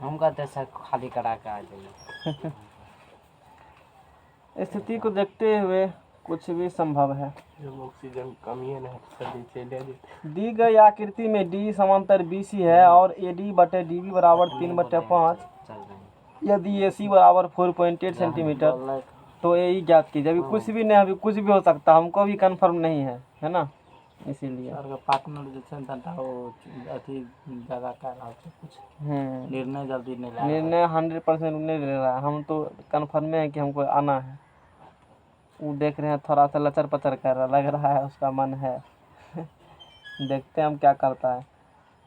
हम कहते सर खाली करा के आ जाइए। स्थिति को देखते हुए कुछ भी संभव है। जब ऑक्सीजन कमी है ना चले दी गई आकृति में डी समांतर BC है और AD बटे DB बराबर 3/5। चल रहे हैं। यदि AC बराबर 4.8 सेंटीमीटर तो AE ज्ञात कीजिए। अभी कुछ भी नहीं, अभी कुछ भी हो सकता, हमको भी कंफर्म नहीं है ना, इसीलिए सर का पार्टनर जो था वो अति ज़्यादा कर रहा था कुछ निर्णय जल्दी नहीं ला रहा। निर्णय 100% नहीं ले रहा है। हम तो कंफर्म है कि हमको आना है। वो देख रहे हैं थोड़ा सा लचर पचर कर रहा, लग रहा है उसका मन है। देखते हैं हम क्या करता है।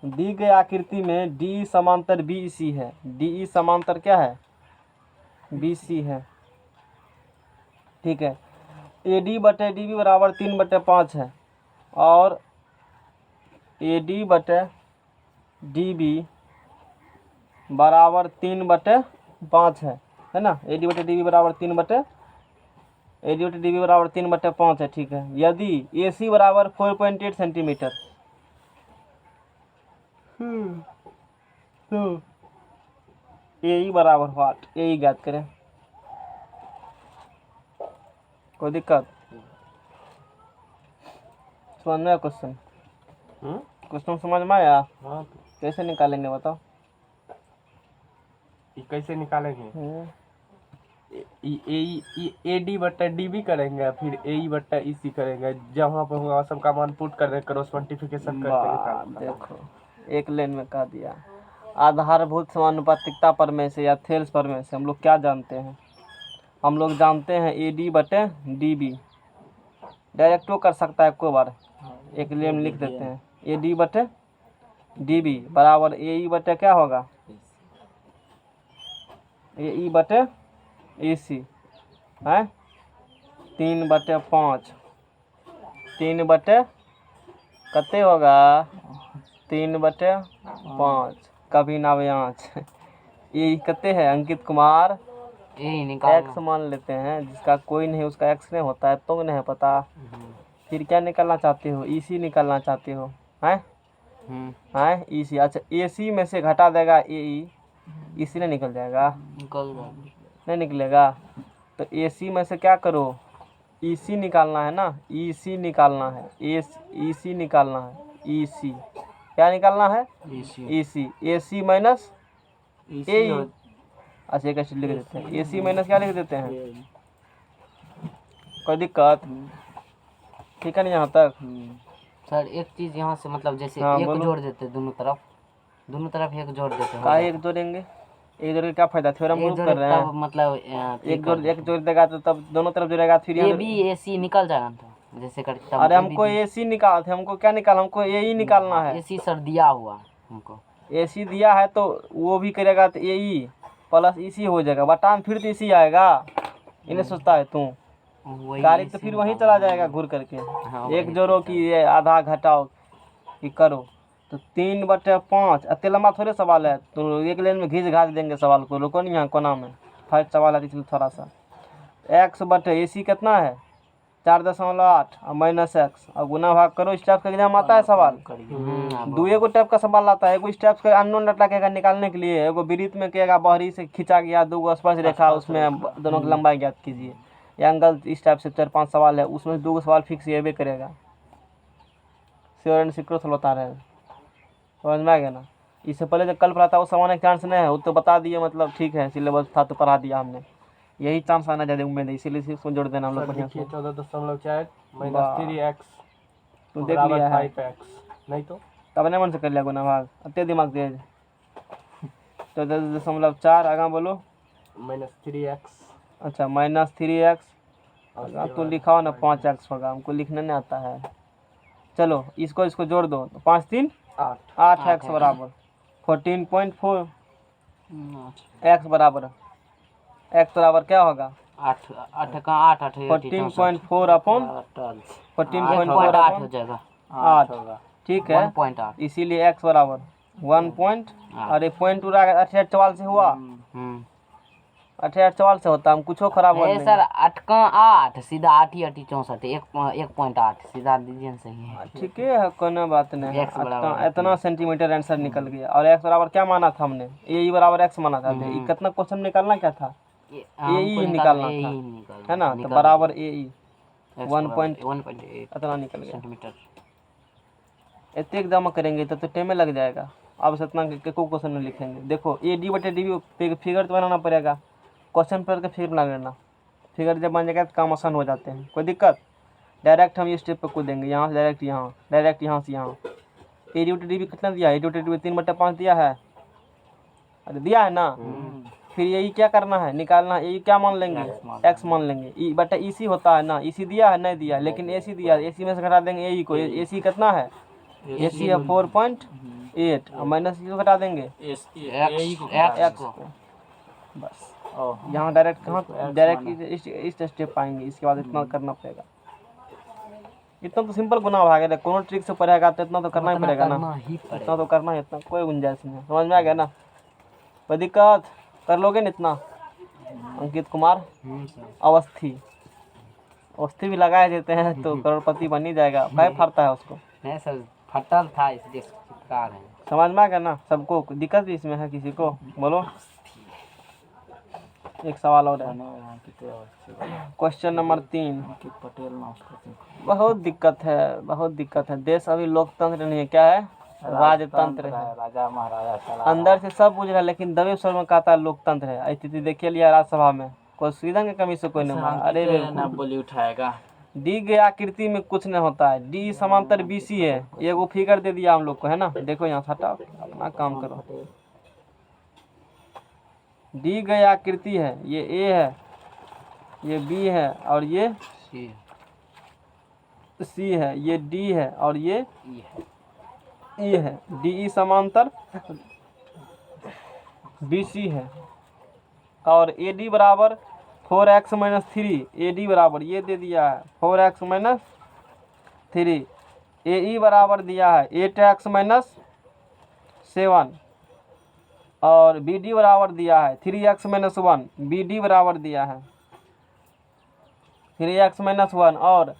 दी गई आकृति में D समांतर BC है। DE समांतर क्या है? BC है, ठीक है। AD बटे DB बराबर 3/5 है और AD बटे DB बराबर 3/5 है ना। AD बटे DB बराबर 3/5 है, ठीक है। यदि AC बराबर 4.8 सेंटीमीटर तो AE बराबर वाट, AE ज्ञात करें। कोई दिक्कत? समझ में आया क्वेश्चन? क्वेश्चन समझ में आया? हाँ कैसे निकालेंगे बताओ? ये कैसे निकालेंगे? AD बट्टा DB करेंगे, फिर AE बट्टा EC करेंगे। जहाँ पर होगा सबका मान पुट कर देंगे, क्रॉस मल्टीप्लिकेशन करके निकालेंगे। देखो एक लाइन में कह दिया। आधारभूत समानुपातिकता प्रमेय से या थेल्स प्रमेय से हम लोग क्या जानते हैं? हम लोग जानते हैं AD बटे DB। डायरेक्टो कर सकता है कोई बार, एक लाइन में लिख देते हैं। AD बटे DB बराबर AE बटे क्या होगा? AE बटे EC है 3/5। 3 कते होगा? 3/5 कभी नाव्यांश। ये कते है? अंकित कुमार एक्स मान लेते हैं, जिसका कोई नहीं उसका एक्स नहीं होता है, तो नहीं पता। फिर क्या निकालना चाहते हो? EC निकालना चाहते हो हैं? EC। अच्छा AC में से घटा देगा AE, EC नहीं निकल जाएगा? नहीं निकलेगा। तो AC में से क्या करो? EC निकालना है ना, EC निकालना है, EC निकालना है। EC क्या निकालना है? EC। AC minus AE। अच्छा एक लिख देते हैं, AC माइनस क्या लिख देते हैं? कोई दिक्कत? ठीक है ना यहाँ तक? सर एक चीज यहाँ से मतलब जैसे एक जोड़ देते दोनों तरफ एक जोड़ देते हैं। का एक जोड़ेंगे? एक जोड़ के क्या फायदा? थ्योरम प्रूव कर रहे हैं। मतलब एक जोड़ देगा तो तब दोनों तरफ जोड़ेगा, फिर AB AC निकल जाएगा तो जैसे करते। अरे हमको AC निकाल, हमको क्या निकाल, हमको AE निकालना है। AC सर दिया हुआ हमको, AC दिया है तो वो भी करेगा तो AE प्लस EC हो जाएगा। बटान फिर तो EC आएगा, इन्हें सोचता है तू गाड़ी तो फिर वहीं चला जाएगा घूर करके। एक जोड़ो कि आधा घटाओ कि करो तो 3/5। अत्ते लंबा थोड़े सवाल है, तो एक लाइन में घिस घास देंगे सवाल को। रुको नहीं यहाँ कोना में फर्स्ट सवाल है इसलिए थोड़ा सा। x बटे AC कितना है? 4.8 और माइनस x और गुना भाग करो। इस टाइप का एग्जाम आता है सवाल, दुए को टाइप का सवाल आता है। एगो इस टाइप का अननोन डाटा कहेगा निकालने के लिए, एगो वृत्त में कहेगा बाहरी से खींचा गया 2 स्पर्श रेखा, उसमें दोनों की लंबाई ज्ञात कीजिए। एंगल इस टाइप से 4-5 सवाल है, उसमें 2 सवाल फिक्स ये करेगा। श्योर एंड सिक्योर बता रहे हैं, समझ में आ गया ना? इससे पहले जब कल पढ़ा था वो सवाल चांस नहीं है, वो तो बता दिए, मतलब ठीक है सिलेबस था तो पढ़ा दिया हमने। यही चांस आना ज़्यादा उम्मीद है, इसीलिए इसको जोड़ देना हम लोग। 14.4 माइनस 3x तू देख लिया है 5x नहीं तो तब नहीं मन से कर लिया गुना भाग, अत्ते दिमाग तेज। 14.4 आगे बोलो। -3x। अच्छा -3x तो लिखा हो ना 5x होगा, हमको लिखने नहीं आता है। चलो इसको जोड़ दो तो 5 3 8x बराबर 14.4। x बराबर क्या होगा? 14.4 अपॉन 14.4 हो जाएगा 8, ठीक है। 1.8 इसीलिए x बराबर 1 पॉइंट, अरे पॉइंट उड़ा 8 सवाल से हुआ। 8 सवाल से होता है, हम कुछ खराब बोल है देंगे। सर 8 का 8 सीधा 8 ही 8 64 1.8 सीधा दीजिए ना, सही है। ठीक है, कोई बात नहीं है। X बराबर इतना सेंटीमीटर आंसर निकल गया। और x बराबर क्या माना था हमने, ए बराबर x माना था। ये कितना क्वेश्चन निकालना क्या था, ए निकालना था, है ना। तो बराबर ए 1.8 इतना निकल गया सेंटीमीटर। इतने जमा करेंगे तो टाइम में लग जाएगा। अब से इतना को क्वेश्चन में लिखेंगे। देखो ए डी बटे डी बी फिगर तो बनाना पड़ेगा, क्वेश्चन पर फिगर बना लेना। फिगर जब बन जाएगा तो काम आसान हो जाते हैं, कोई दिक्कत। डायरेक्ट हम ये स्टेप पर कूदेंगे, यहाँ से डायरेक्ट यहाँ, डायरेक्ट यहाँ से यहाँ। ए डी बटे डी बी कितना दिया है, ए डी बटे डी बी 3/5 दिया है, अरे दिया है ना। फिर यही क्या करना है, निकालना है। यही क्या मान लेंगे, एक्स मान लेंगे। ई बटा ई सी होता है ना, ई सी दिया है, नहीं दिया, लेकिन ए सी दिया, ए सी में से घटा देंगे ए को। ए सी कितना है, ए सी है 4.8 और माइनस को घटा देंगे एक्स को। बस यहाँ डायरेक्ट कहाँ, डायरेक्ट इस स्टेप पाएंगे। इसके बाद इतना करना पड़ेगा। इतना तो सिंपल गुना भाग है, कोनो ट्रिक से पढ़ेगा तो इतना तो करना ही पड़ेगा ना, इतना तो करना है, इतना कोई गुंजाइश नहीं। समझ में आ गया ना, कोई दिक्कत, कर लोगे ना इतना। अंकित कुमार अवस्थी, अवस्थी भी लगा देते हैं तो करोड़पति बन ही जाएगा। काय फरता है उसको, नहीं सर फटल था इसलिए चिपका रहे हैं। समझ में आ गया ना सबको, दिक्कत भी इसमें है किसी को, बोलो। एक सवाल और है, क्वेश्चन नंबर 3। बहुत दिक्कत है, बहुत दिक्कत है। देश अभी लोकतंत्र नहीं है, क्या है, राजतंत्र है। राजा महाराजा अंदर से सब बुझ रहा है, लेकिन दबे स्वर में कहता है लोकतंत्र है। स्थिति देखिए लिया राज्यसभा में, कोई सुविधा की कमी से कोई नहीं मारा। अरे बोली उठाएगा। दी गई आकृति में कुछ नहीं होता है, डी समांतर बी सी है। ये वो फिगर दे दिया हम लोग को, है ना। देखो यहाँ हटाओ, अपना काम करो। दी गई आकृति है, ये ए है, ये बी है और ये सी है, ये डी है और ये ई है। डी ई समांतर बी सी है और ए डी बराबर 4x - 3। ए डी बराबर ये दे दिया है 4x - 3। ए ई बराबर दिया है 8x - 7 और बी डी बराबर दिया है 3x - 1। बी डी बराबर दिया है 3x - 1 और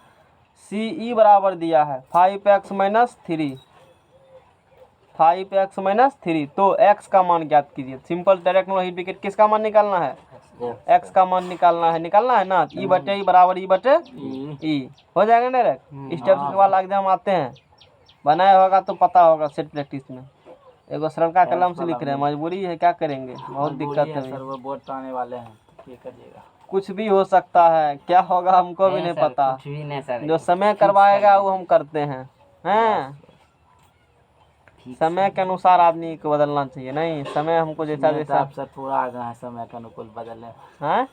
सी ई बराबर दिया है 5x - 3। 5x - 3। तो x का मान ज्ञात कीजिए। सिंपल डायरेक्ट विकेट किसका मान निकालना है, x का मान निकालना है ना। ई बटे ई बराबर ई बटे ई हो जाएगा डायरेक्ट। स्टेप के बाद एग्जाम आते हैं, बनाया होगा तो पता होगा सेट प्रैक्टिस में। एगो सरलका कलम से लिख रहे हैं, मजबूरी है, क्या करेंगे, बहुत दिक्कत है। सर वो वोट आने वाले हैं, ये करिएगा। कुछ भी हो सकता है, क्या होगा हमको भी नहीं पता। कुछ भी नहीं सर, जो समय करवाएगा वो हम करते हैं, हैं। समय के अनुसार आदमी को बदलना चाहिए, नहीं समय हमको जैसा जैसा। आप सर पूरा आगे हैं समय के अनुकूल बदलने, हैं,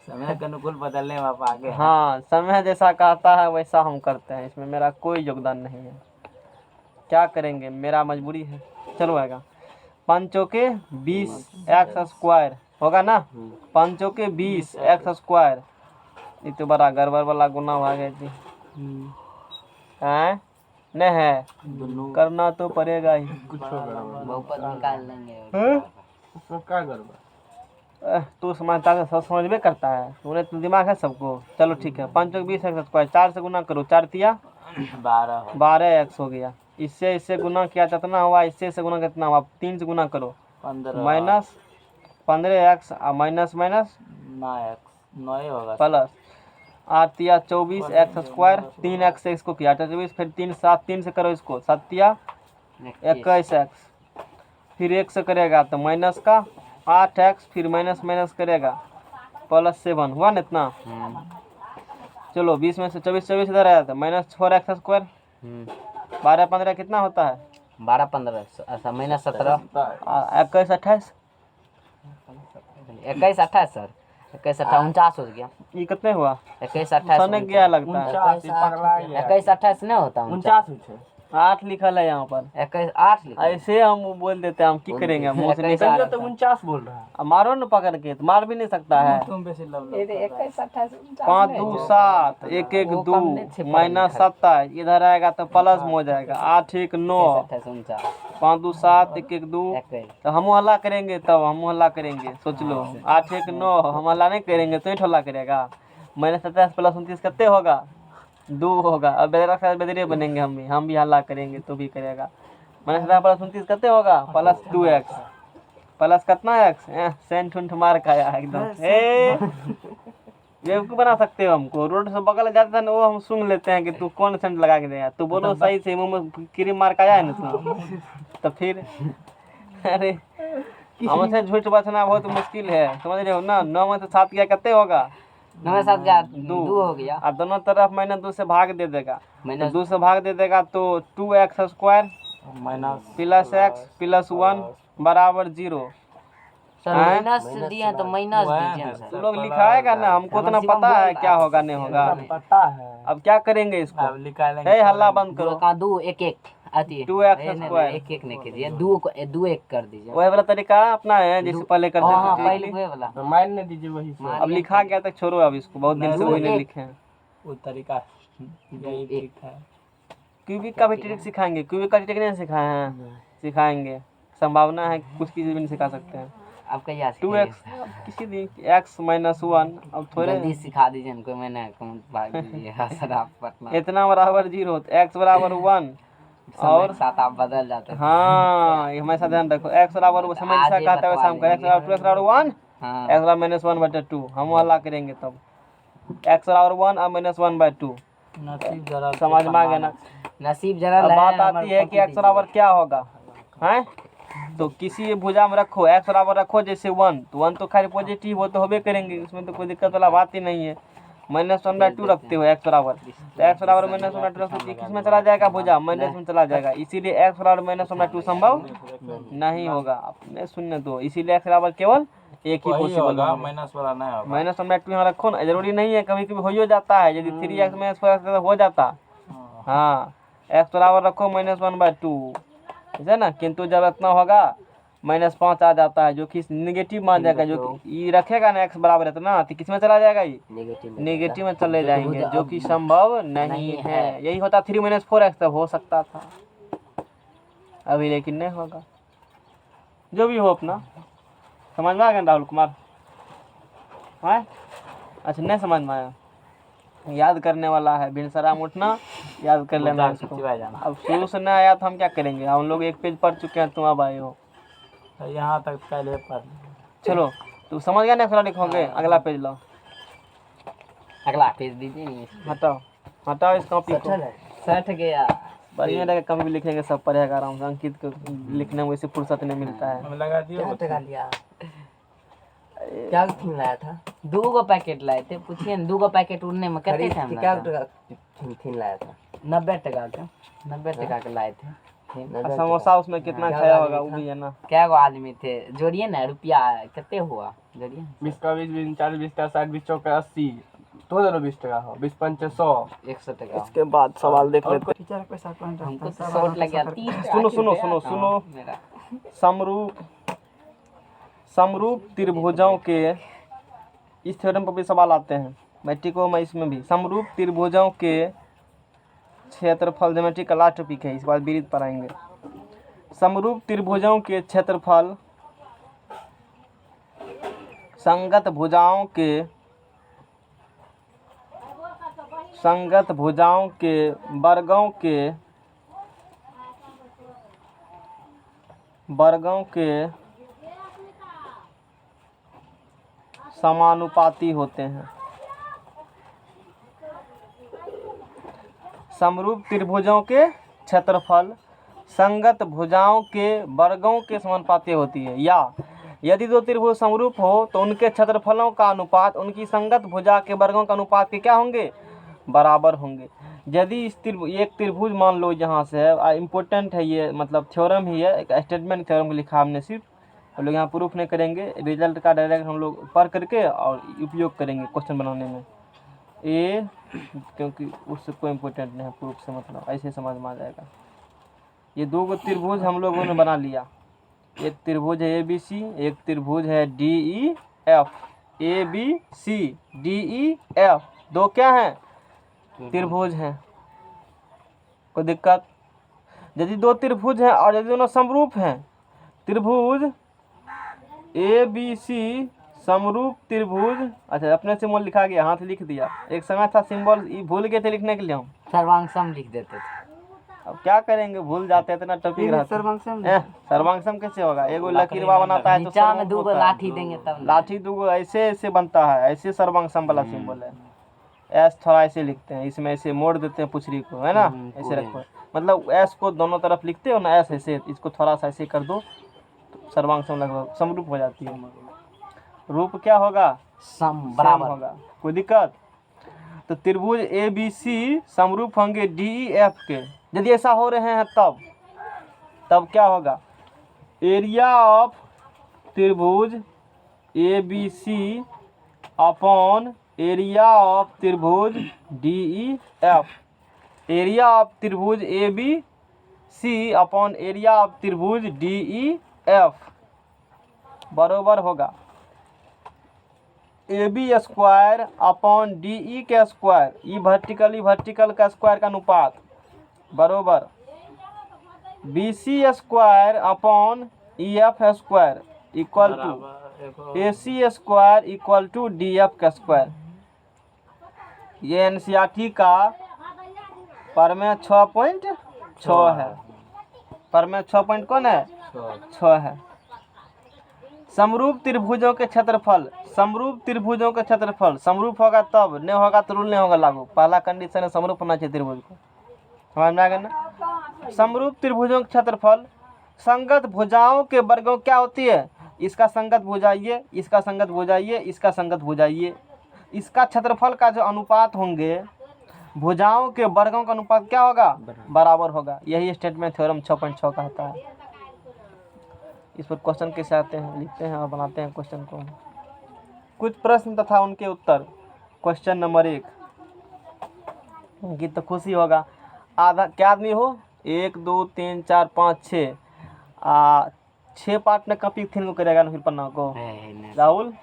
समय के अनुकूल बदलने में आप आगे हैं। हाँ, समय जैसा कहता है वैसा हम करते हैं, इसमें मेरा कोई योगदान नहीं है। क्या करेंगे, मेरा मजबूरी है। चलो आएगा 5 चौके 20x² होगा ना। 5 चौके 20x²। ये तो बड़ा गड़बड़ वाला गुना भाग है जी, हैं नहीं है, करना तो पड़ेगा ही। कुछ होगा बहुपद निकाल लेंगे। उसमें क्या गड़बड़, तू समझता है, सब समझ में करता है, तूने तो दिमाग है सबको। चलो ठीक है, 5 चौके 20x²। 4 से गुना करो, 4 तिया 12x हो गया। इससे गुना किया कितना हुआ, इससे गुना कितना हुआ, 3 से गुना करो 15 -15x और माइनस 9 होगा प्लस 8 तिया 24x²। 3x से इसको किया 24, फिर 3 7 3 से करो इसको, 7 तिया 21x। फिर 1 से करेगा तो माइनस का 8x, फिर माइनस करेगा +7 हुआ ना इतना। चलो 20 में से 24 इधर आया था, -4x²। 12 15 कितना होता है, 12 15 अच्छा -17 21 28 21 28 सर 21 28 49 हो गया। ये कितने हुआ, 21 28 सने गया लगता है। 21 28 नहीं होता 49 है। 8 लिखल है यहाँ पर। 21 8 लिखा है। ऐसे हम बोल देते हैं, हम की करेंगे, मुंह से निकल तो जाता है। 49 बोल रहा है। अब मारो ना पकड़ के, तो मार भी नहीं सकता है। तुम बेसी लव 5 2 7 1 1 वो 2 कम नहीं थे, माइनस 27, इधर आएगा तो प्लस में हो जाएगा। 8 1 9 28 49 5 2 7 1 1 2। 21 तो हम हल्ला करेंगे, तब हम हल्ला करेंगे, सोच लो। 8 1 9 हम हल्ला नहीं करेंगे तो ही हल्ला करेगा। -27 प्लस 29 कितने होगा? 2 होगा। अब बेदरा साथ बेदरे बनेंगे, हम भी हल्ला करेंगे तो भी करेगा। -27 प्लस 29 कितने होगा? प्लस 2x प्लस कितना x? सेंट उंट मार खाया एकदम। बेवकूफ बना सकते हो हमको। रोड से बगल जाता है ना, वो हम सुन लेते हैं कि तू कौन सेंट लगा के देगा। तू बोलो सही से, मुंह में क्रीम मार खाया है ना तू, तो फिर अरे हमसे झूठ बचना बहुत मुश्किल है, समझ रहे हो ना। 9 में से 7 गया कितने होगा? 9 में 7 गया 2 हो गया। और दोनों तरफ -2 से भाग दे देगा। तो 2 से भाग दे देगा तो 2x² प्लस x प्लस 1 बराबर 0। सर माइनस दिए तो माइनस दीजिए तुम सर। लोग लिखाएगा ना, हमको तो ना पता है क्या होगा नहीं होगा। पता है। अब क्या करेंगे इसको? अब निकालेंगे। हे हल्ला बंद करो। 2 1 1 आती है 2x²। 1 1 नहीं कीजिए, 2 1 कर दीजिए। वही वाला तरीका अपना है जैसे पहले करते हाँ थे। पहले वही वाला। माइन ने दीजिए वही से। अब लिखा गया तक छोड़ो, अब इसको बहुत दिन से वही नहीं लिखे हैं। वो तरीका यही ठीक है। क्यूबिक का भी ट्रिक सिखाएंगे। क्यूबिक का ट्रिक नहीं सिखाए हैं, सिखाएंगे। संभावना है कुछ किसी भी नहीं सिखा सकते हैं। अब क्या 2x किसी दिन x -1। अब थोड़े जल्दी सिखा दीजिए इनको, मैंने कमेंट भाग दीजिए सर आप पटना इतना बराबर 0 तो x बराबर 1 और साथ आप बदल जाते हैं। हाँ, ये हमेशा ध्यान रखो। x बराबर वो समय जैसा कहता है वैसा हम करें। x बराबर 2 x बराबर 1 हाँ x बराबर -1/2 हम हल्ला करेंगे तब। x बराबर 1 और -1/2 समझ में आ गया ना। नसीब जरा अब लाया बात हमारे आती है ऊपर कि x बराबर क्या होगा, हैं? तो किसी भुजा में रखो, x बराबर रखो जैसे 1, तो 1 तो खैर पॉजिटिव वो तो होबे करेंगे, उसमें तो कोई दिक्कत वाला बात ही नहीं है। -1/2 रखते हो x बराबर, तो x बराबर -1/2 रखते हो, किस में चला जाएगा भुजा? माइनस में चला जाएगा। इसीलिए x बराबर -1/2 संभव नहीं होगा। अपने सुनने दो, इसीलिए x बराबर केवल एक ही पॉसिबल होगा, माइनस वाला नहीं होगा। -1/2 यहाँ रखो ना। जरूरी नहीं है, कभी कभी हो ही जाता है। यदि 3x -4x हो जाता, हाँ x बराबर रखो -1/2, है ना। किंतु जब इतना होगा -5 आ जाता है, जो कि निगेटिव मान जाएगा। जो कि ये रखेगा ना x बराबर इतना, तो किस में चला जाएगा? ये नेगेटिव में चले जाएंगे, जो कि संभव नहीं है। यही होता 3 - 4x तब हो सकता था अभी, लेकिन नहीं होगा। जो भी हो अपना समझ में आ गया राहुल कुमार? हाँ अच्छा, नहीं समझ में आया? याद करने वाला है, भिनसराम उठना याद कर लेना इसको। अब शुरू से नहीं आया तो हम क्या करेंगे? हम लोग एक पेज पढ़ चुके हैं, तुम अब आए हो। यहाँ तक पहले पढ़। चलो तू समझ गया ना? लिखोगे अगला पेज लो, अगला पेज दीजिए। हटाओ हटाओ इस कॉपी को। 60 गया। बढ़िया रहेगा, कभी भी लिखेंगे सब पढ़ेगा आराम से। अंकित को लिखने में वैसे फुर्सत नहीं मिलता है। लगा दियो। क्या थीम लाया था? 2 पैकेट लाए थे, पूछिए ना 2 पैकेट उड़ने में कितने टाइम लगा? क्या थीम लाया था? 90 टका का, 90 टका के लाए थे। समोसा उसमें कितना खाया होगा वो भी है ना। क्या गो आदमी थे? जोड़िए ना, रुपया कितने हुआ जोड़िए। 20 का 20 20 40 20 का 60 20 चौका 80 तो 20 टका हो 20 5 100 100 टका। इसके बाद सवाल देख लेते हमको तो शॉर्ट लग गया 30। सुनो सुनो सुनो सुनो। समरूप त्रिभुजों के, इस थ्योरम पर भी सवाल आते हैं मैट्रिको में, इसमें भी। समरूप त्रिभुजों के क्षेत्रफल, ज्योमेट्री का लास्ट टॉपिक है, इस बार विरित पढ़ाएंगे। समरूप त्रिभुजों के क्षेत्रफल संगत भुजाओं के वर्गों के समानुपाती होते हैं। समरूप त्रिभुजों के क्षेत्रफल संगत भुजाओं के वर्गों के समानुपाती होती है। या यदि 2 त्रिभुज समरूप हो तो उनके क्षेत्रफलों का अनुपात उनकी संगत भुजा के वर्गों का अनुपात के क्या होंगे? बराबर होंगे। यदि इस एक त्रिभुज मान लो, यहाँ से इम्पोर्टेंट है ये, मतलब थ्योरम ही है, एक स्टेटमेंट थ्योरम को लिखा हमने सिर्फ। हम लोग यहाँ प्रूफ नहीं करेंगे, रिजल्ट का डायरेक्ट हम लोग पढ़ करके और उपयोग करेंगे क्वेश्चन बनाने में। क्योंकि उससे कोई इम्पोर्टेंट नहीं है प्रूफ से, मतलब ऐसे समझ में आ जाएगा। ये दो गो त्रिभुज हम लोगों ने बना लिया। एक त्रिभुज है ABC, एक त्रिभुज है DEF। ABCDEF दो क्या हैं? त्रिभुज हैं। कोई दिक्कत? यदि दो त्रिभुज हैं और यदि दोनों समरूप हैं, त्रिभुज ABC समरूप त्रिभुज, अच्छा अपने से मोल लिखा गया, हाथ लिख दिया। एक समय था सिंबल भूल गए थे लिखने के लिए हम, सर्वांगसम लिख देते थे। अब क्या करेंगे, भूल जाते हैं, इतना टॉपिक रहता है। सर्वांगसम कैसे होगा? एगो लकीरवा बनाता है तो नीचा में सर्वम दो होता है। लाठी देंगे तब ना। लाठी दूगो ऐसे ऐसे बनता है, ऐसे सर्वांगसम वाला सिंबल है। एस थोड़ा ऐसे लिखते हैं, इसमें ऐसे मोड़ देते हैं पुछड़ी को, है ना, ऐसे रखो। मतलब एस को दोनों तरफ लिखते हो ना, एस ऐसे, इसको थोड़ा सा ऐसे कर दो तो सर्वांगसम लगभग समरूप हो जाती है। रूप क्या होगा? सम सम बराबर होगा। कोई दिक्कत? तो त्रिभुज ABC समरूप होंगे DEF के। यदि ऐसा हो रहे हैं तब क्या होगा? एरिया ऑफ त्रिभुज ABC अपॉन एरिया ऑफ त्रिभुज DEF। एरिया ऑफ त्रिभुज ABC अपॉन एरिया ऑफ त्रिभुज DEF बराबर होगा AB स्क्वायर अपॉन DE के स्क्वायर, ई वर्टिकल का स्क्वायर का अनुपात बराबर BC square upon EF square equal to AC square equal to DF का स्क्वायर। ये NCERT का प्रमेय 6.6 है। प्रमेय 6 पॉइंट कौन है? 6 है। समरूप त्रिभुजों के क्षेत्रफल, समरूप त्रिभुजों के क्षेत्रफल समरूप होगा तब, नहीं होगा तो रूल नहीं होगा लागू। पहला कंडीशन है समरूप होना चाहिए त्रिभुज को, समझ में आ गया ना। समरूप त्रिभुजों के क्षेत्रफल संगत भुजाओं के वर्गों क्या होती है? इसका संगत भुजा ये, इसका संगत भुजा ये, इसका संगत भुजा ये। इसका क्षेत्रफल का जो अनुपात होंगे भुजाओं के वर्गों का अनुपात क्या होगा? बराबर होगा। यही स्टेटमेंट थ्योरम 6.6 कहता है। इस पर क्वेश्चन कैसे आते हैं, लिखते हैं और बनाते हैं क्वेश्चन को। कुछ प्रश्न तथा उनके उत्तर। क्वेश्चन नंबर 1 की तो खुशी होगा। आधा क्या आदमी हो? 1 2 3 4 5 6 6 पार्ट में कॉपी थिन को करेगा ना फिर पन्ना को। राहुल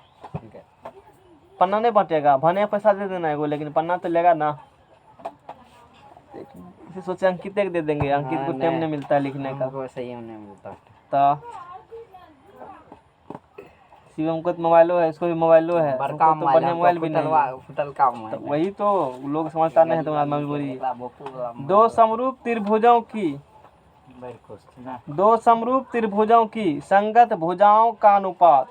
पन्ना नहीं बांटेगा, भने पैसा दे देना एगो, लेकिन पन्ना तो लेगा ना। इसे सोचे अंकित दे देंगे, अंकित को टाइम नहीं मिलता है लिखने का। सही नहीं मिलता तो शिवम को तो मोबाइलो है, इसको भी मोबाइलो है, बड़का तो बढ़िया मोबाइल भी नहीं है। फुटल का मोबाइल तो वही तो लोग समझता नहीं है, तो मजबूरी। दो समरूप त्रिभुजों की संगत भुजाओं का अनुपात,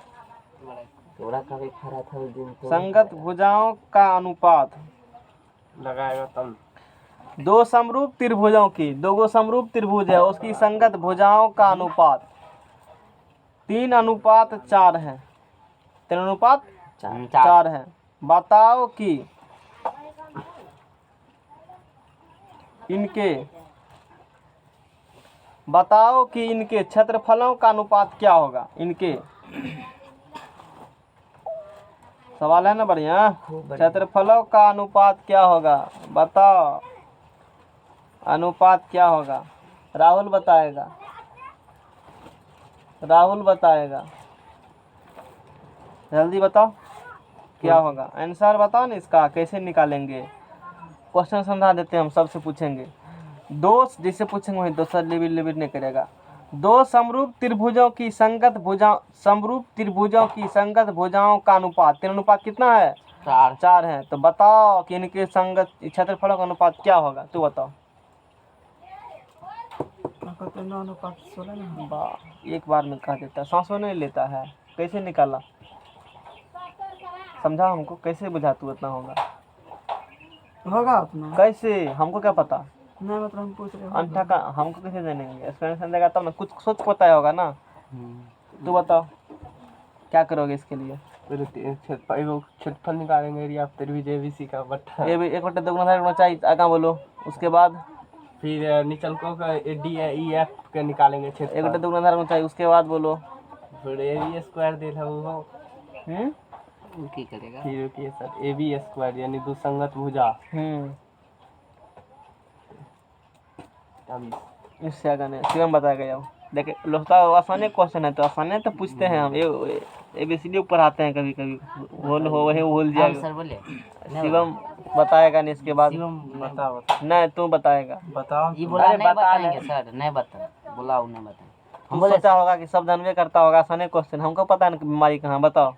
संगत भुजाओं का अनुपात लगाएगा तब। दो समरूप त्रिभुजों की, दो गो समरूप त्रिभुज है, उसकी संगत भुजाओं का अनुपात 3:4 है। 3:4 है। बताओ कि इनके क्षेत्रफलों का अनुपात क्या होगा? इनके सवाल है ना बढ़िया। क्षेत्रफलों का अनुपात क्या होगा? बताओ अनुपात क्या होगा? राहुल बताएगा। जल्दी बताओ क्या होगा, आंसर बताओ ना इसका, कैसे निकालेंगे। क्वेश्चन समझा देते हैं हम, सबसे पूछेंगे। दो जैसे पूछेंगे वही, दूसरा लिबिर नहीं करेगा। दो समरूप त्रिभुजों की संगत भुजाओं का अनुपात 3:4 कितना है? 4 है। तो बताओ कि इनके संगत क्षेत्रफलों का अनुपात क्या होगा, तू बताओ। एक बार में कह देता, सांसों नहीं लेता है, कैसे निकाला? समझा हमको, कैसे बुझा तू इतना होगा उतना कैसे, हमको क्या पता? नहीं मतलब हम पूछ रहे अंठा का हमको कैसे जानेंगे? एक्सप्लेनेशन देगा तब ना, कुछ सोच पता होगा ना। तू बताओ क्या करोगे इसके लिए? क्षेत्रफल निकालेंगे एरिया ऑफ त्रिभुज ABC का बट्टा। 1/2 चाहिए, आगे बोलो। उसके बाद फिर नीचल को DEF के निकालेंगे क्षेत्रफल। 1/2 चाहिए। उसके बाद बोलो। फिर AB स्क्वायर दे रहा हूँ। की करेगा फिर के साथ AB स्क्वायर यानी दो संगत भुजा इससे आगे नहीं, शिवम बताएगा जाओ। देखिए लोस्ता आसानी क्वेश्चन है तो आसानी तो पूछते हैं हम, ABCD पढ़ाते हैं कभी कभी, भूल हो वही भूल हाँ जाएगा। सर बोले शिवम बताएगा नहीं इसके बाद, बताओ नहीं तू बताएगा। बताओ। ये बोला अरे नहीं बता बताएंगे दे। सर, नहीं बता, बुलाओ नहीं बताएंगे। तू सोचा होगा कि सब जानवे करता होगा, आसानी क्वेश्चन, हमको पता है ना कि बीमारी कहाँ, बताओ।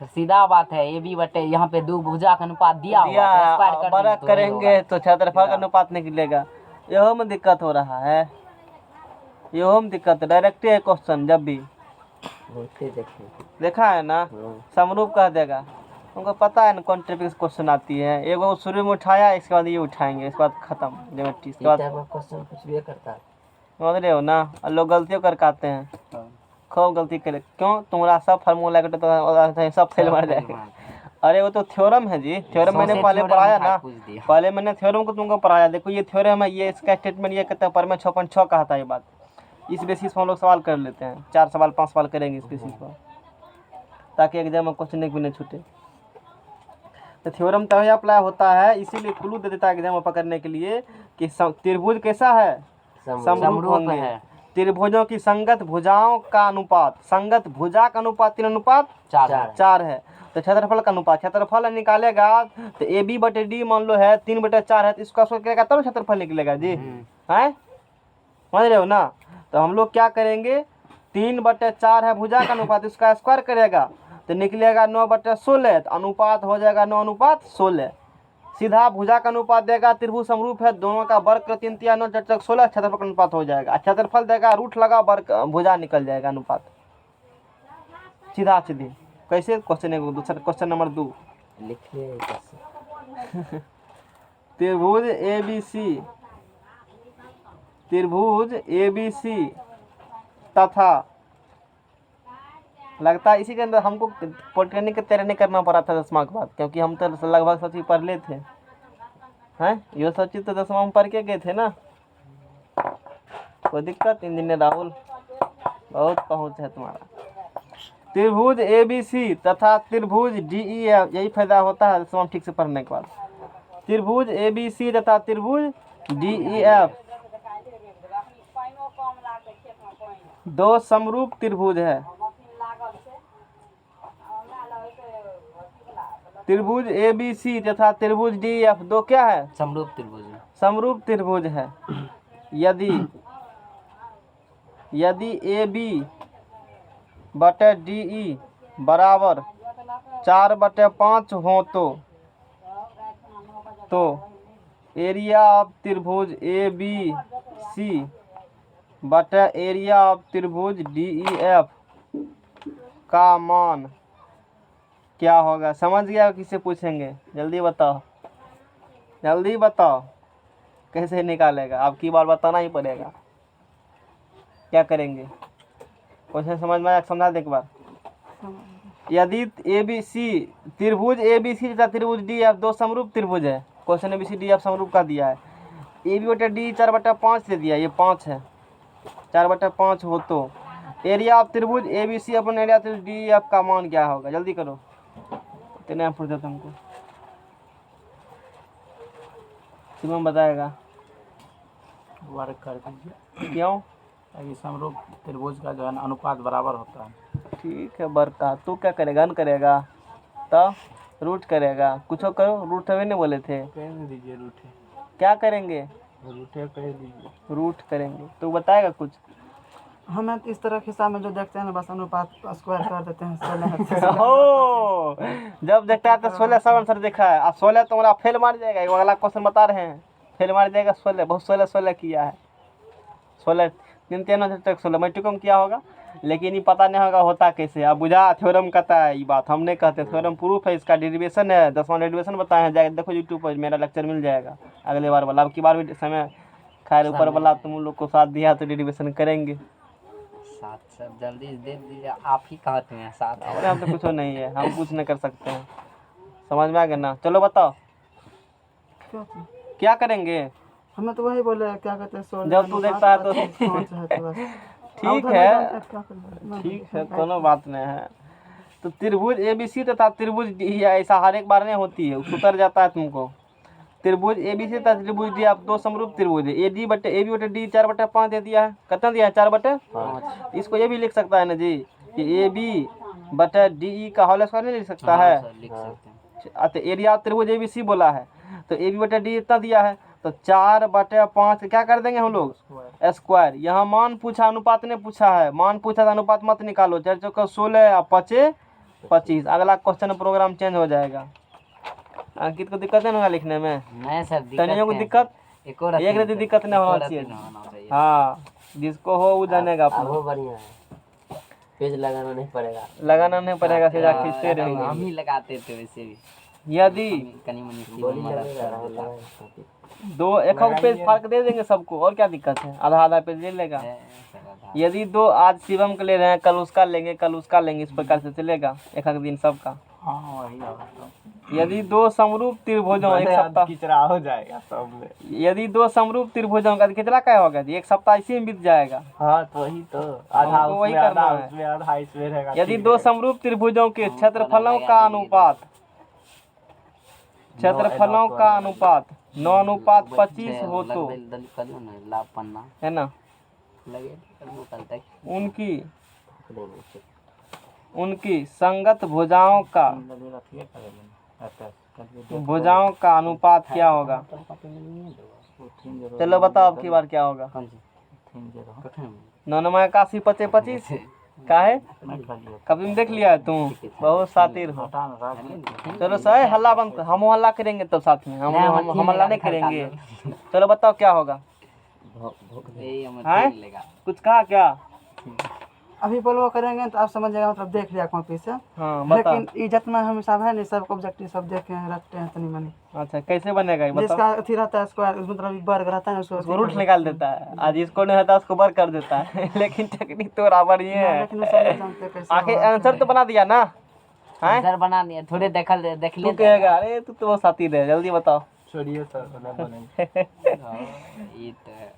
सीधा बात है, ये भी बटे यहाँ पे दो भुजा का अनुपात दिया हुआ दिया है, स्क्वायर कर बड़ा देंगे तो वही करेंगे होगा। तो क्षेत्रफल का अनुपात निकलेगा। यहो में दिक्कत हो रहा है, यहो में दिक्कत है। डायरेक्ट है क्वेश्चन जब भी देखा है ना, समरूप कह देगा। उनको पता है ना कौन टॉपिक क्वेश्चन आती है, एक बार शुरू में उठाया, इसके बाद ये उठाएंगे, इसके बाद खत्म ज्योमेट्री, इसके बाद क्वेश्चन कुछ भी करता है। समझ रहे हो ना। और लोग गलतियों कर आते हैं, खूब गलती करे। क्यों? तुम्हारा सब फार्मूला के तो सब फेल मार जाएगा। अरे वो तो थ्योरम है जी, थ्योरम मैंने पहले पढ़ाया ना, पहले मैंने थ्योरम को तुमको पढ़ाया। देखो ये थ्योरम है, ये इसका स्टेटमेंट ये कहता है पर में 6.6 कहा था ये बात। इस बेसिस पर हम लोग सवाल कर लेते हैं, 4 सवाल 5 सवाल करेंगे इस बेसिस पर, ताकि एग्जाम में क्वेश्चन एक भी नहीं छूटे। तो थ्योरम तभी अप्लाई होता है, इसीलिए क्लू दे देता है एग्जाम में पकड़ने के लिए कि त्रिभुज कैसा है, समरूप होंगे। त्रिभुजों की संगत भुजाओं का अनुपात, संगत भुजा का अनुपात 3:4 है। तो क्षेत्रफल का अनुपात, क्षेत्रफल निकालेगा तो AB/D मान लो है 3/4 है, तो इसका स्क्वायर करेगा तब क्षेत्रफल निकलेगा जी, है समझ रहे हो ना। तो हम लोग क्या करेंगे, 3/4 है भुजा का अनुपात, इसका स्क्वायर करेगा तो निकलेगा 9/16, तो अनुपात हो जाएगा 9:16। सीधा भुजा का अनुपात देगा, त्रिभुज समरूप है, दोनों का वर्ग कर 3 × 9 = 16, क्षेत्रफल का अनुपात हो जाएगा। क्षेत्रफल देगा, रूट लगा, वर्ग भुजा निकल जाएगा, अनुपात सीधा सीधी। कैसे क्वेश्चन है दूसरा, क्वेश्चन नंबर 2 लिखिए। त्रिभुज ABC तथा, लगता है इसी के अंदर हमको पॉलिटेक्निक की तैयारी नहीं करना पड़ा था 10वां के बाद, क्योंकि हम तो लगभग सब चीज पढ़ ले थे, हैं ये सब चीज तो 10वां में पढ़ के गए थे ना। कोई दिक्कत इंजीनियर राहुल, बहुत पहुंच है तुम्हारा। त्रिभुज ABC तथा त्रिभुज DEF, यही फायदा होता है 10वां ठीक से पढ़ने के बाद। त्रिभुज ABC तथा त्रिभुज DEF दो समरूप त्रिभुज है। त्रिभुज ABC तथा त्रिभुज DEF दो क्या है, समरूप त्रिभुज, समरूप त्रिभुज है। यदि AB/DE बराबर 4/5 हो तो एरिया ऑफ त्रिभुज ABC बटा एरिया ऑफ त्रिभुज DEF का मान क्या होगा। समझ गया? किससे पूछेंगे, जल्दी बताओ, जल्दी बताओ कैसे निकालेगा, अब की बार बताना ही पड़ेगा। क्या करेंगे, क्वेश्चन समझ में आया? समझा दे एक बार। यदि त्रिभुज ABC तथा त्रिभुज DEF दो समरूप त्रिभुज है, क्वेश्चन ABCDF समरूप का दिया है। AB/D 4/5 दे दिया, ये 5 है, 4/5 हो तो एरिया ऑफ त्रिभुज ABC अपन एरिया त्रिभुज DEF का मान क्या होगा। जल्दी करो, इतने फुर्सत हमको। शिवम बताएगा, वर्ग कर दीजिए। क्यों? ये समरूप त्रिभुज का जो है अनुपात बराबर होता है। ठीक है, वर्ग का तू क्या करेगा, घन करेगा तो रूट करेगा, कुछ करो, रूट अभी नहीं बोले थे, कह दीजिए रूट, क्या करेंगे, रूट कह दीजिए, रूट करेंगे। तो बताएगा कुछ? हमें इस तरह के हिसाब में जो देखते हैं ना, बस अनुपात स्क्वायर कर देते हैं। हो जब देखता है तो 16 सब आंसर देखा है, अब 16 तुम्हारा फेल मार जाएगा। एक अगला क्वेश्चन बता रहे हैं, फेल मार जाएगा 16, बहुत 16 किया है, 16 3 तक 16 मैट्रिक में किया होगा, लेकिन ये पता नहीं होगा होता कैसे। अब बुझा थ्योरम कहता है, ये बात हम नहीं कहते, थ्योरम प्रूफ है, इसका डेरिवेशन है, 10वां डेरिवेशन बताए हैं, जाकर देखो यूट्यूब पर, मेरा लेक्चर मिल जाएगा अगले बार वाला। अब की बार भी समय खैर ऊपर वाला तुम लोग को साथ दिया तो डेरिवेशन करेंगे साथ। सब जल्दी दे दीजिए, आप ही कहते हैं साथ। अरे हम तो कुछ नहीं है, हम कुछ नहीं कर सकते हैं। समझ में आ गया ना? चलो बताओ क्या करेंगे। हमें तो वही बोले, क्या कहते हैं, 16 जब तू देखता है तो 5 है तो बस। ठीक है, ठीक है, कोनो बात नहीं है। तो त्रिभुज ABC तथा त्रिभुज DEF ऐसा हर एक बार नहीं होती है, उतर जाता है तुमको। त्रिभुज ABC तथा त्रिभुज दिया, आप दो समरूप त्रिभुज है, AD बटे AB बटे D 4/5 दे दिया है, कितना दिया है 4/5। इसको ये भी लिख सकता है ना जी कि AB बटे DE का होल स्क्वायर नहीं लिख सकता है। लिख सकते हैं। तो एरिया त्रिभुज ABC बोला है तो AB बटे D इतना दिया है तो 4/5 क्या कर देंगे हम लोग स्क्वायर। यहाँ मान पूछा, अनुपात ने पूछा है, मान पूछा था अनुपात मत निकालो। 4 चौका 16 और 5 25। अगला क्वेश्चन प्रोग्राम चेंज हो जाएगा। अंकित को दिक्कत नहीं होगा लिखने में? नहीं सर, तनियों को दिक्कत एक और एक रति दिक्कत नहीं होना चाहिए। हाँ, जिसको हो वो जानेगा अपना। वो बढ़िया है, पेज लगाना नहीं पड़ेगा, सीधा खींचते रहेंगे। हम ही लगाते थे वैसे भी। यदि कनी मनी दो एक पेज फर्क दे देंगे सबको, और क्या दिक्कत है, आधा आधा पेज ले लेगा। यदि दो आज शिवम का ले रहे हैं, कल उसका लेंगे, इस प्रकार से चलेगा एक दिन सबका। यदि दो समरूप त्रिभुजों एक सप्ताह किचरा हो जाएगा सब में। यदि दो समरूप त्रिभुजों का कितना क्या होगा जी, एक सप्ताह इसी में बीत जाएगा। हाँ तो वही तो आधा हमको वही उसमें, करना आधा है। उसमें, आधा इसमें रहेगा। यदि दो समरूप त्रिभुजों के क्षेत्रफलों का अनुपात 9:25 हो तो है ना, उनकी संगत भुजाओं का अनुपात क्या होगा? चलो बताओ अब की बार क्या होगा। 9 85 25 का है, कभी में देख लिया है तू, बहुत शातिर हो। चलो सही, हल्ला बंद, हम हल्ला करेंगे तब साथ में, हम हल्ला नहीं करेंगे। चलो बताओ क्या होगा। कुछ कहा क्या? अभी बोलवा करेंगे तो आप समझ जाएगा, मतलब देख लिया कॉपी से। हाँ बता। लेकिन ये जितना हम हिसाब है नहीं, सब ऑब्जेक्टिव सब देखे हैं, रखते हैं तनी मनी। अच्छा कैसे बनेगा ये बताओ। जिसका अथी रहता है स्क्वायर, मतलब वर्ग रहता है उसको उसको रूट निकाल देता है, आज इसको नहीं रहता उसको वर्ग कर देता है। लेकिन टेक्निक तो बराबर ही है। लेकिन वो सब नहीं जानते कैसे आखिर आंसर तो बना दिया ना, आंसर बना दिया, थोड़े देख तू लिए। कहेगा अरे तू तो शातिर है, जल्दी बताओ। छोड़िए सर, बनेंगे। ये तो है।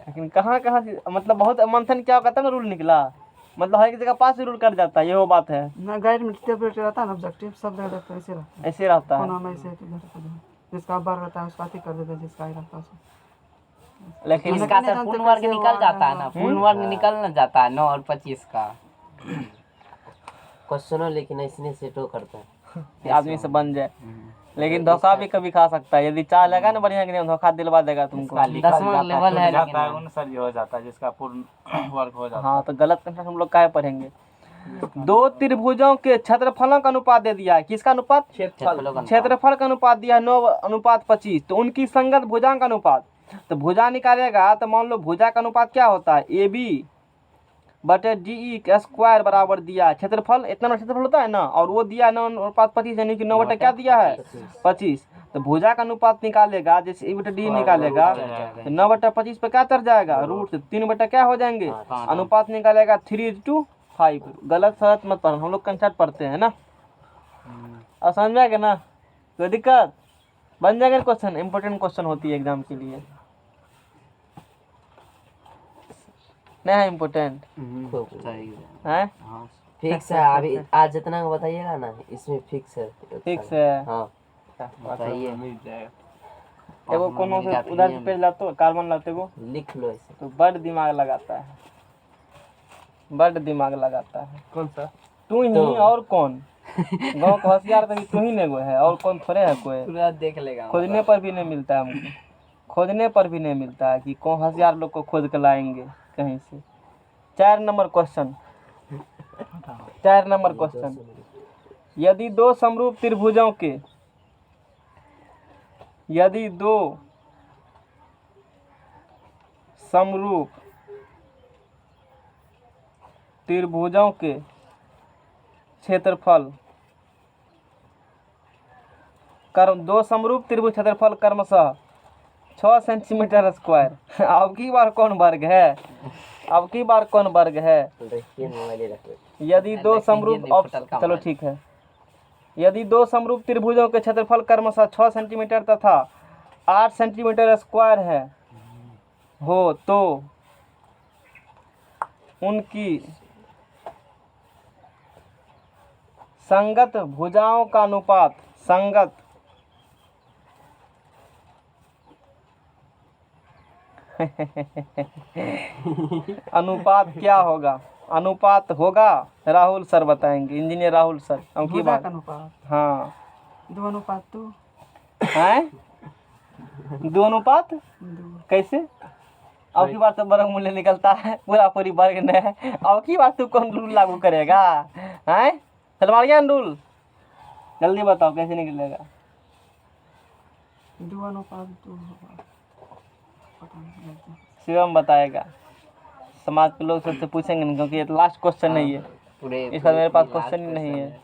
लेकिन कहाँ से, मतलब बहुत मंथन क्या होगा तब ना रूल निकला, मतलब हर एक जगह पास रूल कर जाता है, ये वो बात है ना। गाइड में टेबलेट रहता है ना, ऑब्जेक्टिव सब जगह देखते हैं, ऐसे रहता है। ऐसे रहता है। कोना में ऐसे जिसका वर्ग रहता है उसका अथी कर देते हैं, जिसका ही रहता है उसको। लेकिन इसका सर पूर्ण वर्ग निकल जाता है ना, पूर्ण वर्ग निकल न जाता है 9 और 25 का क्वेश्चन, लेकिन इसने सेटो करता है आदमी से बन जाए। लेकिन धोखा भी कभी खा सकता है, यदि चाह लगा ना बढ़िया कि धोखा दिलवा देगा तुमको। 10वां लेवल है, उन सर ये हो जाता है जिसका पूर्ण वर्ग हो जाता है। हाँ तो गलत कंसेप्ट हम लोग काहे पढ़ेंगे। दो त्रिभुजों के क्षेत्रफलों का अनुपात दे दिया है, किसका अनुपात? क्षेत्रफल का अनुपात दिया है 9:25। तो उनकी संगत भुजा का अनुपात, तो भुजा निकालेगा तो मान लो भुजा का अनुपात क्या होता है, AB बटे DE का स्क्वायर बराबर दिया है क्षेत्रफल, इतना क्षेत्रफल होता है ना, और वो दिया है 9:25, यानी कि 9 बटे क्या दिया है 25। तो भुजा का अनुपात निकालेगा, जैसे A बटे D निकालेगा तो 9/25 पे क्या चढ़ जाएगा, रूट से 3 बटे क्या हो जाएंगे, अनुपात निकालेगा 3:5। गलत सलत मत पढ़ो, हम लोग कंसेप्ट पढ़ते हैं ना। और समझ में आएगा ना, कोई दिक्कत बन जाएगा क्वेश्चन, इंपॉर्टेंट क्वेश्चन होती है एग्जाम के लिए, नहीं है इम्पोर्टेंट है। फिक्स है। अभी आज जितना को बताइएगा ना, इसमें फिक्स है। फिक्स है। हाँ बताइए। एगो कोनो से उधर से पेज लाते हो, कार्बन लाते हो, लिख लो ऐसे। तो बड़ दिमाग लगाता है, बड़ दिमाग लगाता है। कौन सा? तू ही तो। और कौन? गाँव का होशियार तो तू ही नेगो है, और कौन थोड़े है कोई। पूरा देख लेगा, खोजने पर भी नहीं मिलता है हमको, खोजने पर भी नहीं मिलता है कि कौन होशियार लोग को खोज कर लाएंगे कहीं से। 4 नंबर क्वेश्चन, 4 नंबर क्वेश्चन। यदि दो समरूप त्रिभुजों के, यदि दो समरूप त्रिभुजों के क्षेत्रफल दो समरूप त्रिभुज क्षेत्रफल क्रमशः 6 सेंटीमीटर स्क्वायर। अब की बार कौन वर्ग है, अब की बार कौन वर्ग है? यदि दो समरूप, चलो ठीक है, यदि दो समरूप त्रिभुजों के क्षेत्रफल क्रमशः 6 सेंटीमीटर तथा 8 सेंटीमीटर स्क्वायर है हो तो उनकी संगत भुजाओं का अनुपात, संगत अनुपात क्या होगा? अनुपात होगा, राहुल सर बताएंगे, इंजीनियर राहुल सर। अब की भुजा बात, का अनुपात हाँ 2:2 हैं, 2:2 2। कैसे? अब की बार तो वर्ग मूल्य निकलता है, पूरा पूरी वर्ग ने है। अब की बार तू कौन रूल लागू करेगा? हैं, सलमानियन रूल, जल्दी बताओ कैसे निकलेगा? 2:2 होगा, पता नहीं। शिवम बताएगा, समाज के लोग सबसे पूछेंगे नहीं, क्योंकि ये लास्ट क्वेश्चन नहीं है, पूरे इसका मेरे पास क्वेश्चन ही नहीं है।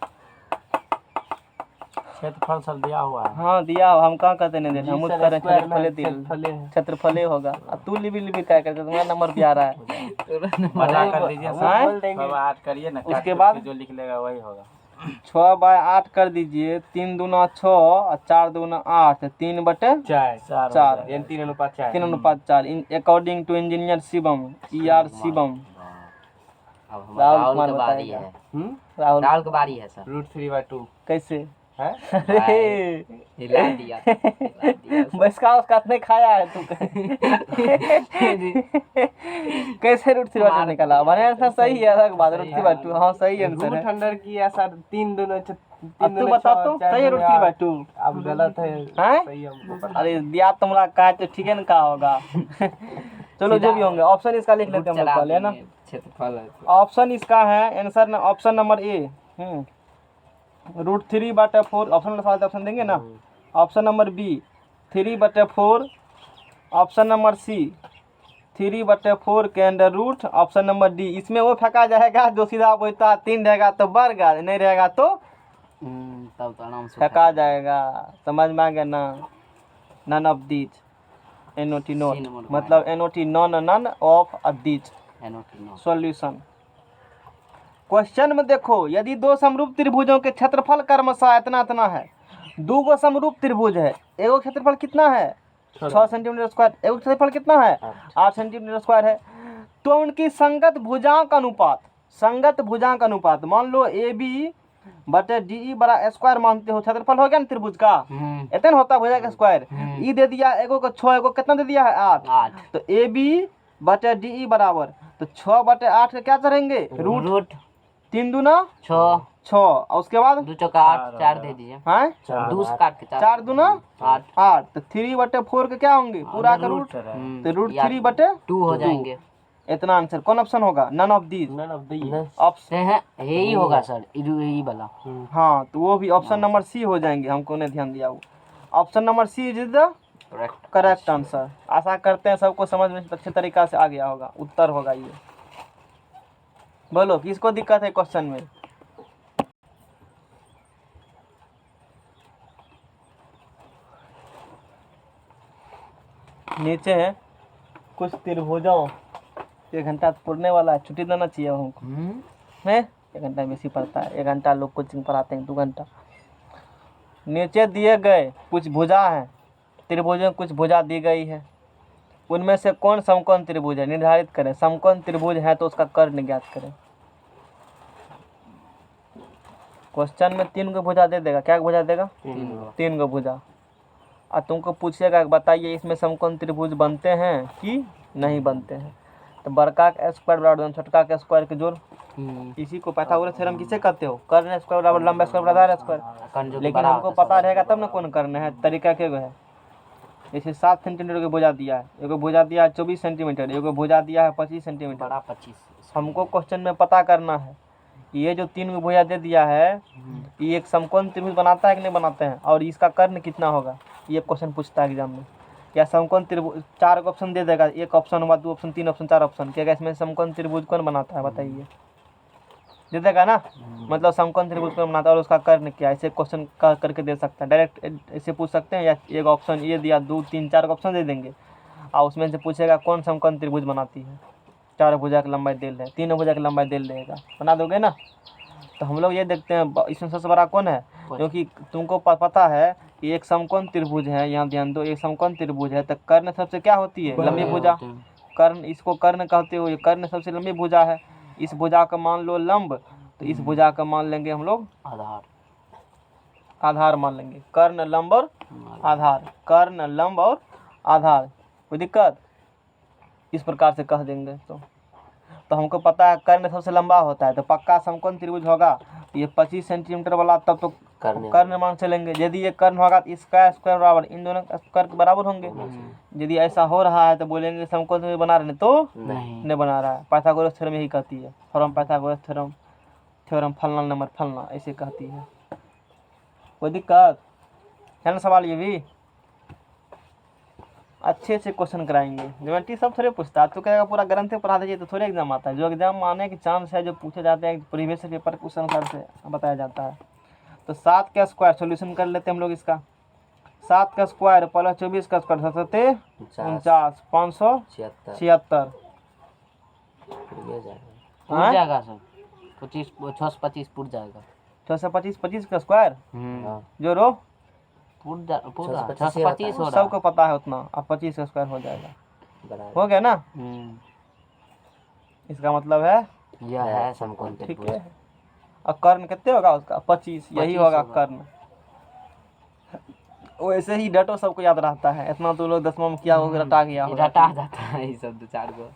क्षेत्रफल सर दिया हुआ है। हाँ दिया, हम कहाँ कहते नहीं देना, हम जी सर, उत्तर स्क्वायर क्षेत्रफले में दिल, क्षेत्रफले है। क्षेत्रफले होगा। अब तू लिबी क्या करते, तुम्हारा नंबर भी आ रहा है। बड़ा कर दीजिए हाँ? सर, बोल देंगे। 8 करिए ना, उसके बाद जो लिख लेगा वही होगा। 6/8 कर दीजिए, 3 दूना 6 और 4 दूना 8, 3/4, 4 यानी 3:4। 3:4 according to engineer Shivam, ER Shivam. अब हमारा राहुल राहुल कुमार का बारी बताएगा। है। राहुल राहुल की बारी है सर। कैसे? है अरे हिला दिया, हिला दिया। बसका उसका नहीं खाया है तू। कैसे √3/2 निकाला? बने आंसर सही है, अलग बात। √3/2 हाँ सही आंसर रूट है। अंडर किया सर, 3 दूना अब तू बता तो सही है √3/2? अब गलत है, हैं? सही हमको पता। अरे दिया तुमरा का तो ठीक है ना, कहा होगा। चलो जो भी होंगे, ऑप्शन इसका लिख लेते हैं हम लोग पहले, है ना। क्षेत्रफल है। ऑप्शन इसका है answer, option number A √3/4। Option number सवाल ऑप्शन देंगे ना। Option number B 3/4, option number C 3/4 के under root, option number D. इसमें वो फेंका जाएगा जो सीधा बोलता 3 रहेगा तो वर्ग, नहीं रहेगा तो तब तो आराम से फेंका जाएगा। समझ में आ गया ना? None of these, NOT not, मतलब NOT none of these. Solution question में देखो, यदि दो समरूप त्रिभुजों के क्षेत्रफल क्रमशः इतना इतना है, दो गो समरूप त्रिभुज है, एगो क्षेत्रफल कितना है 6 सेंटीमीटर स्क्वायर, एगो क्षेत्रफल कितना है 8 सेंटीमीटर स्क्वायर है, तो उनकी संगत भुजांक अनुपात, संगत भुजांक अनुपात, मान लो AB/DE बड़ा स्क्वायर मानते हो, क्षेत्रफल हो गया ना त्रिभुज का, इतना होता है भुजा का स्क्वायर। ई दे दिया एगो को 6, एगो कितना दे दिया है 8, तो AB/DE बराबर, तो 6/8 का क्या करेंगे रूट 3 दूना 6, और उसके बाद 2 चौका 8, 4 दे दीजिए। हैं 2 से काट के 4 दूना 8, तो 3/4 के क्या होंगे पूरा का रूट, तो √3/2 हो जाएंगे। इतना आंसर। कौन ऑप्शन होगा? नन ऑफ दीज ऑप्शन है, यही होगा सर, यही वाला। हाँ, तो वो भी ऑप्शन नंबर सी हो जाएंगे, हमको नहीं ध्यान दिया वो। Option number C is the correct answer. आशा करते हैं सबको समझ में अच्छे तरीका से आ गया होगा, उत्तर होगा ये। बोलो किसको दिक्कत है क्वेश्चन में? नीचे है कुछ त्रिभुजों, 1 घंटा पुरने वाला है, छुट्टी देना चाहिए हमको है। 1 घंटा बेसी पड़ता है, 1 घंटा लोग कोचिंग पढ़ाते हैं, 2 घंटा। नीचे दिए गए कुछ भुजा हैं, त्रिभुजों कुछ भुजा दी गई है, उनमें से कौन समकोण त्रिभुज है निर्धारित करें। समकोण त्रिभुज है तो उसका कर्ण ज्ञात करें। क्वेश्चन में 3 गो भुजा दे देगा, क्या भुजा देगा? 3 गो भुजा, और तुमको पूछेगा बताइए इसमें समकोण त्रिभुज बनते हैं कि नहीं बनते हैं। तो बड़का का स्क्वायर बराबर छोटका का स्क्वायर के जोड़, इसी को पाइथागोरस थ्योरम किसे कहते हो? कर्ण स्क्वायर बराबर लंबा स्क्वायर बराबर आधार स्क्वायर। लेकिन हमको पता रहेगा तब ना कौन कर्ण है। तरीका क्या है? जैसे 7 सेंटीमीटर की भुजा दिया है, एगो भुजा दिया है 24 सेंटीमीटर, एगो भुजा दिया है 25 सेंटीमीटर। बड़ा 25। हमको क्वेश्चन में पता करना है ये जो 3 गो भुजा दे दिया है ये एक समकोण त्रिभुज बनाता है कि नहीं बनाते हैं, और इसका कर्ण कितना होगा, ये क्वेश्चन पूछता है एग्जाम में। या समकोण त्रिभुज 4 ऑप्शन दे देगा, 1 ऑप्शन हुआ, 2 ऑप्शन, 3 ऑप्शन, 4 ऑप्शन, क्या इसमें समकोण त्रिभुज कौन बनाता है बताइए? दे देगा ना, मतलब समकोण त्रिभुज कौन बनाता है और उसका कर्ण क्या है, ऐसे क्वेश्चन करके दे सकता है। डायरेक्ट ऐसे पूछ सकते हैं, या एक ऑप्शन ये दिया, 2, 3, 4 ऑप्शन दे देंगे और उसमें से पूछेगा कौन समकोण त्रिभुज बनाती है। 4 भुजा की लंबाई दे रहे, 3 भुजा की लंबाई दे देगा, बना दोगे ना। तो हम लोग ये देखते हैं इसमें सबसे बड़ा कौन है, क्योंकि तुमको पता है कि एक समकोण त्रिभुज है, यहाँ ध्यान दो, एक समकोण त्रिभुज है तो कर्ण सबसे क्या होती है? लंबी भुजा। कर्ण, इसको कर्ण कहते हो, ये कर्ण सबसे लंबी भुजा है। इस भुजा का मान लो लंब, तो इस भुजा का मान लेंगे हम लोग आधार, आधार मान लेंगे। कर्ण, लंब और आधार, कर्ण, लंब और आधार। कोई दिक्कत? इस प्रकार से कह देंगे तो हमको पता है कर्ण सबसे लंबा होता है, तो पक्का समकोण त्रिभुज होगा। ये 25 सेंटीमीटर वाला तब तो कर्ण मान चलेंगे। यदि ये कर्ण होगा तो इसका स्क्वायर बराबर, इन दोनों का स्क्वायर बराबर होंगे। यदि ऐसा हो रहा है तो बोलेंगे समकोण त्रिभुज बना रहे तो नहीं बना रहा है। पाइथागोरस थ्योरम यही कहती है, थ्योरम पाइथागोरस थ्योरम फलना नंबर फलना ऐसे कहती है। कोई दिक्कत है ना? सवाल ये भी अच्छे से क्वेश्चन कराएंगे। ज्योमेट्री सब थोड़े पूछता है, तो कहेगा पूरा ग्रंथ पढ़ा दीजिए तो थोड़े एग्जाम आता है। जो एग्जाम आने के चांस है, जो पूछे जाते हैं प्रीवियस पेपर उस अनुसार से बताया जाता है। तो 7 का स्क्वायर सोल्यूशन कर लेते हैं हम लोग इसका। 7 का स्क्वायर प्लस 24 का स्क्वायर 7 49 576 पूर जाएगा सब 25 625 पूर जाएगा। 625 25 का स्क्वायर जो रो पूरा 625 हो रहा सबको पता है उतना। अब 25 का स्क्वायर हो जाएगा, हो गया ना? इसका मतलब है यह है समकोण ठीक त्रिभुज। है। और कर्ण कितने होगा उसका? 25 यही होगा कर्ण। वैसे ही डटो सबको याद रहता है, इतना तो लोग 10वां में किया होगा, रटा गया होगा, रटा जाता है ये सब 2-4 को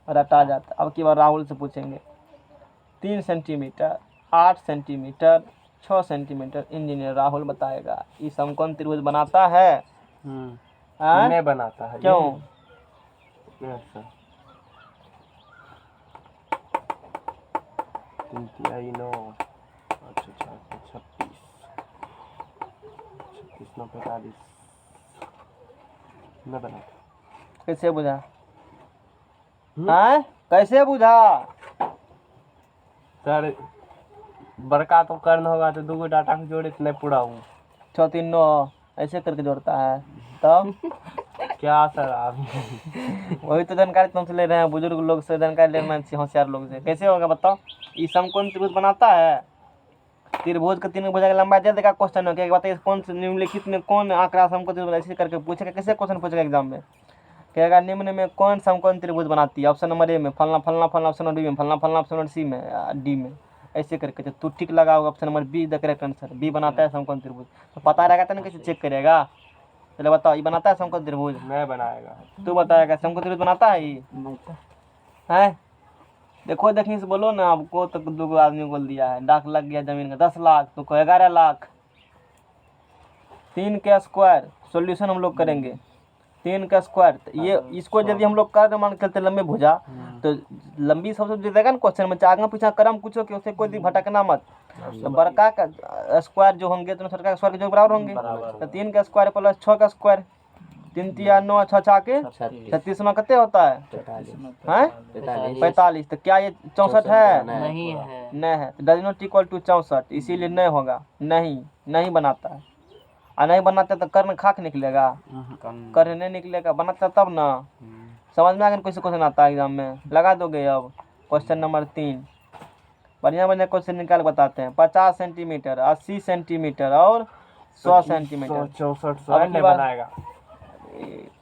रटा जाता। अब की बार राहुल से पूछेंगे 3 centimetre 8 centimetre 6 centimetre engineer Rahul बताएगा ये समकोण त्रिभुज बनाता है? हाँ? नहीं बनाता है। क्यों? ऐसा 3 तिहाई 9 अच्छा 4 26 26 9 45 नहीं बनाता। कैसे बुझा? हाँ कैसे बुझा? सर बड़का तो कर्ण होगा तो 2 डाटा को जोड़े तो नहीं पूरा हूँ 6 3 9 ऐसे करके जोड़ता है तब क्या सर आप वही तो जानकारी तुमसे ले रहे हैं, बुजुर्ग लोग से जानकारी लेना चाहिए, होशियार लोग से। कैसे होगा बताओ? ये समकोण त्रिभुज बनाता है। त्रिभुज का 3 भुजा का लंबाई दे देगा क्वेश्चन में, बताइए कौन से निम्नलिखित में कौन आंकड़ा समकोण त्रिभुज ऐसे करके पूछेगा। कैसे क्वेश्चन पूछेगा एग्जाम में? कहेगा निम्न में कौन समकोण त्रिभुज बनाती है? ऑप्शन नंबर ए में फलना फलना फलना, ऑप्शन नंबर बी में फलना फलना, ऑप्शन नंबर सी में डी में ऐसे करके। तो तू ठीक लगाओगे option number B the correct answer. B बनाता है समकोण त्रिभुज। तो पता रहेगा तो ना कैसे चेक करेगा? चलो बताओ ये बनाता है समकोण त्रिभुज? नहीं बनाएगा। तू बताएगा समकोण त्रिभुज बनाता है ये? है देखो देखने से बोलो ना। आपको तो 2 आदमी को बोल दिया है, डाक लग गया जमीन का 10 लाख, तो 11 लाख। 3 का स्क्वायर सॉल्यूशन हम लोग करेंगे। 3 का स्क्वायर ये इसको यदि हम लोग कर मान करते लंबे भुजा तो लंबी सबसे दे देगा ना क्वेश्चन में, आगे पीछा करम पूछो कि उससे कोई भटकना मत। तो बड़का का स्क्वायर जो होंगे तो छोटा का स्क्वायर जो बराबर होंगे। तो 3 का स्क्वायर प्लस 6 का स्क्वायर 3 3 9 6 6 के 36 में कितने होता है? 45। तो क्या ये 64 है? नहीं है। नहीं है तो डज नॉट इक्वल टू 64, इसीलिए नहीं होगा। नहीं बनाता है। और नहीं बनाता तो कर्ण खाक निकलेगा, कर्ण नहीं निकलेगा, बनाता तब ना। समझ में आ गया? कैसे क्वेश्चन आता है एग्जाम में? लगा दोगे। अब क्वेश्चन नंबर 3 बढ़िया बढ़िया क्वेश्चन निकाल बताते हैं। 50 सेंटीमीटर 80 सेंटीमीटर और 100 सेंटीमीटर 64 नहीं बनाएगा।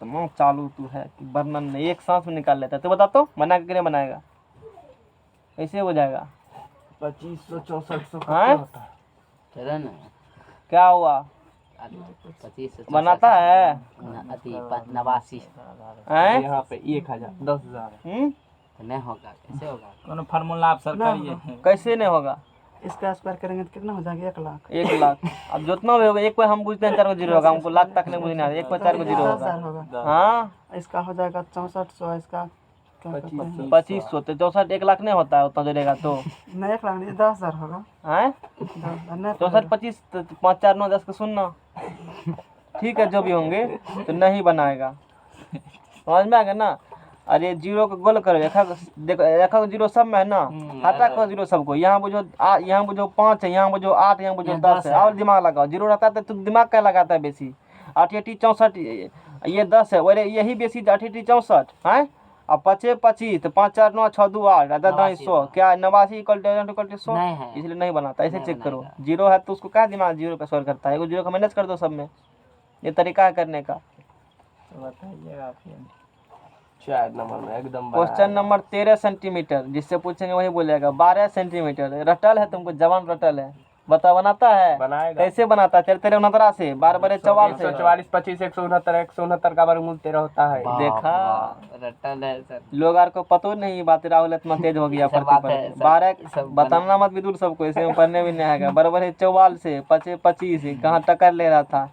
तमाम चालू तू है कि वर्णन नहीं एक सांस में निकाल लेता है। तो बता तो बना के नहीं बनाएगा, कैसे हो जाएगा? 2500 6400 हाँ? होता है। चलो ना क्या हुआ? 25 बनाता है? 89 हैं? यहाँ पे 1000 10,000 तो नहीं होगा। कैसे होगा? कौन फार्मूला आप सर करिए। कैसे नहीं होगा? इसका स्क्वायर करेंगे तो कितना हो जाएगा? 1 लाख। 1 लाख। अब जितना भी होगा, एक पे हम बुझते हैं 4 को 0 होगा, हमको लाख तक नहीं बुझने आता। 1 पे 4 को 0 होगा। 10,000 होगा। हाँ इसका हो जाएगा 6400। इसका क्या कहते हैं? 2500 तो 64 1 लाख नहीं होता है उतना जोड़ेगा तो। नहीं 1 लाख नहीं 10,000 होगा। हैं 10,000 नहीं 64 25 5 4 9 10 का सुनना ठीक है। जो भी होंगे तो नहीं बनाएगा। समझ में आ गया ना? अरे 0 को गोल करो, देखो रेखा को 0 सब में है ना, हटा को 0 सबको। यहाँ बुझो 5 है, यहाँ बुझो 8, यहाँ बुझो 10 है। और दिमाग लगाओ। 0 रहता है तो दिमाग क्या लगाता है बेसी? 8 8 64 ये 10 है, और यही बेसी 8 8 64 है। अब 5 25 तो 5 4 9 6 2 8 10 100 क्या 89 इक्वल टू 100 नहीं है। इसलिए नहीं बनाता। ऐसे चेक करो। 0 है तो उसको क्या दिमाग 0 पे सॉल्व करता है? एगो 0 का मैनेज कर दो सब में। ये तरीका है करने का। बताइएगा आप। 4 नंबर में एकदम क्वेश्चन नंबर 13 सेंटीमीटर जिससे पूछेंगे वही बोलेगा। 12 सेंटीमीटर रटल है तुमको, जवान रटल है। बता बनाता है? बनाएगा। कैसे बनाता है? 13 19 से 12 12 44 से 144 25 169 का वर्गमूल 13 होता है। देखा रटल है सर। लोग आर को पतो नहीं बात। राहुल इतना तेज हो गया सब पढ़ते बात है, पढ़ते। सब- 12 सब बताना मत विदुर सबको, ऐसे में पढ़ने भी नहीं आएगा। बराबर है 44 से 25 से कहाँ टक्कर ले रहा था।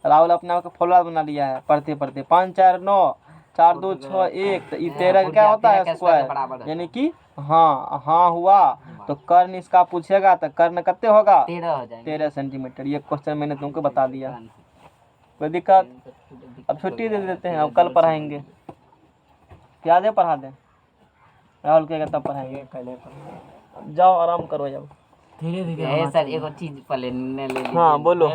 राहुल अपने आप को फॉलोअर बना लिया है पढ़ते पढ़ते। 5 4 9 4 2 6 1 तो ये 13 क्या होता है? स्क्वायर। यानी कि हाँ हाँ हुआ तो कर्ण इसका पूछेगा तो कर्ण कितने होगा? 13 हो जाएंगे। 13 सेंटीमीटर। ये क्वेश्चन मैंने तुमको बता दिया। कोई दिक्कत? अब छुट्टी दे देते हैं, अब कल पढ़ाएंगे। क्या दे पढ़ा दें? राहुल कहेगा तब पढ़ाएंगे। जाओ आराम करो जब। धीरे धीरे सर एगो चीज पहले निर्णय ले लीजिए। हाँ बोलो।